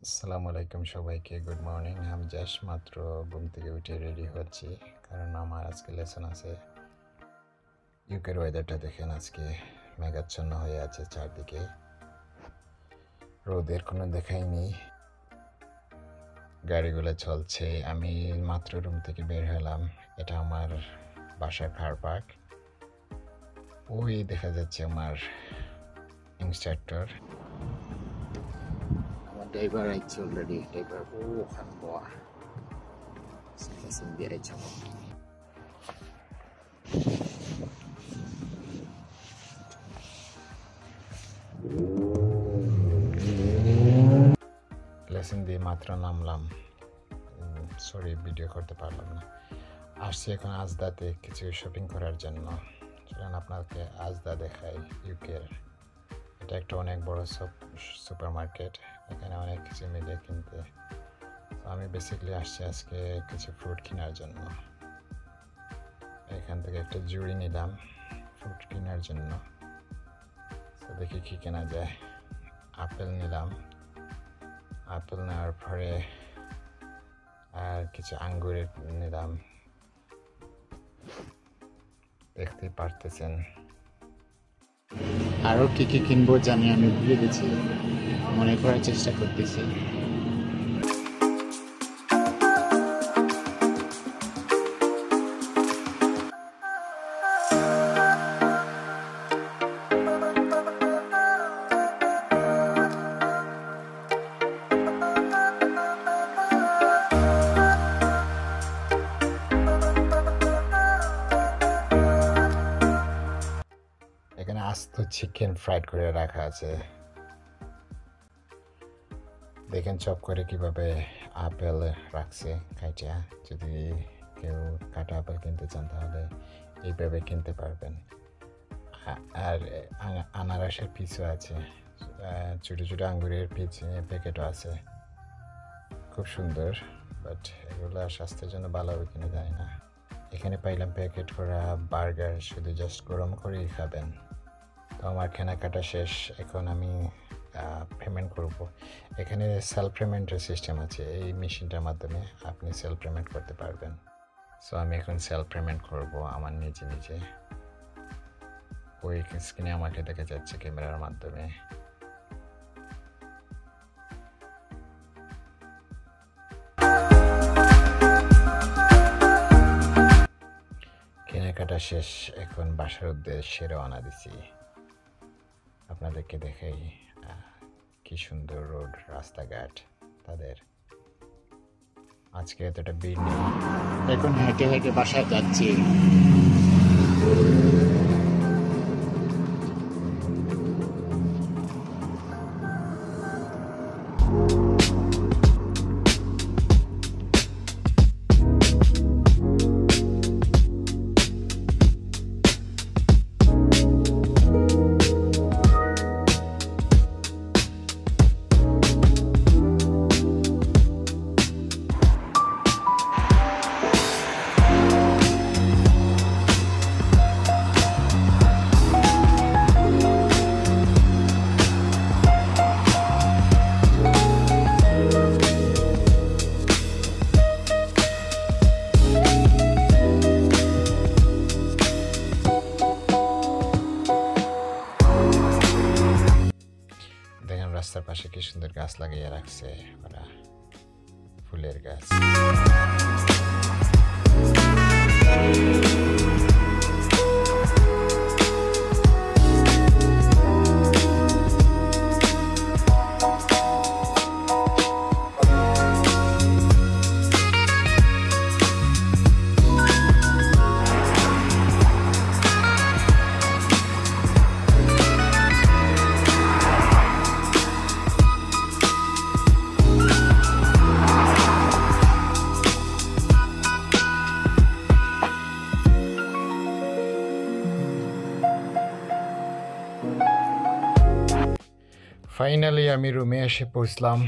আসসালামু আলাইকুম সবাইকে, গুড মর্নিং। আমি জাস্ট মাত্র ঘুম থেকে উঠে রেডি হচ্ছি, কারণ আমার আজকে লেসন আছে। ইউকের ওয়েদারটা দেখেন, আজকে মেঘাচ্ছন্ন হয়ে আছে চারদিকে, রোদের কোনো দেখাইনি, গাড়িগুলো চলছে। আমি মাত্র রুম থেকে বের হলাম। এটা আমার বাসার কার পার্ক। ওই দেখা যাচ্ছে আমার ইনস্ট্রাক্টর, আমার ড্রাইভার আছে অলরেডি। ড্রাইভার ওখানে বয়া লেসন দিয়ে আছে। লেসন দিয়ে মাত্র নামলাম, সরি ভিডিও করতে পারলাম না। আসছি এখন আজদাতে কিছু শপিং করার জন্য। চলেন আপনাকে আজদা দেখাই। ইউকের এটা একটা অনেক বড় সুপার মার্কেট, এখানে অনেক কিছু মিলে কিনতে। আমি বেসিক্যালি আসছি আজকে কিছু ফ্রুট কেনার জন্য। এখান থেকে একটা জুড়ি নিলাম ফ্রুট কেনার জন্য। তো দেখি কী কেনা যায়। আপেল নিলাম, আপেল নেওয়ার পরে আর কিছু আঙ্গুর নিলাম। দেখতেই পারতেছেন আরও কী কী কিনবো জানি, আমি ভুলে গেছি, মনে করার চেষ্টা করতেছি। এখানে আস্ত চিকেন ফ্রাইড করে রাখা আছে, দেখেন চপ করে কিভাবে আপেল রাখছে কাইটা। যদি কেউ কাটা আপেল কিনতে চান তাহলে এইভাবে কিনতে পারবেন। আর আনারসের পিসও আছে, ছোটো ছোটো আঙ্গুরের পিস প্যাকেটও আছে, খুব সুন্দর। বাট এগুলো স্বাস্থ্যের জন্য ভালো হবে কিনা জানি না। এখানে পাইলাম প্যাকেট করা বার্গার, শুধু জাস্ট গরম করেই খাবেন। তো আমার কেনাকাটা শেষ, এখন আমি পেমেন্ট করব। এখানে সেলফ পেমেন্টের সিস্টেম আছে, এই মেশিনটার মাধ্যমে আপনি সেলফ পেমেন্ট করতে পারবেন। সো আমি এখন সেলফ পেমেন্ট করব আমার নিজে নিজে। ওই স্ক্রিনে আমাকে দেখা যাচ্ছে ক্যামেরার মাধ্যমে। কেনাকাটা শেষ, এখন বাসার উদ্দেশ্যে রওনা দিছি। আপনাদেরকে দেখাই কি সুন্দর রোড, রাস্তাঘাট তাদের। আজকে এতটা ভিড় নেই। এখন হেঁটে হেঁটে বাসায় যাচ্ছি। রাস্তার পাশে কি সুন্দর গাছ লাগিয়ে রাখছে ওরা, ফুলের গাছ। ফাইনালি আমি রুমে এসে পৌঁছলাম।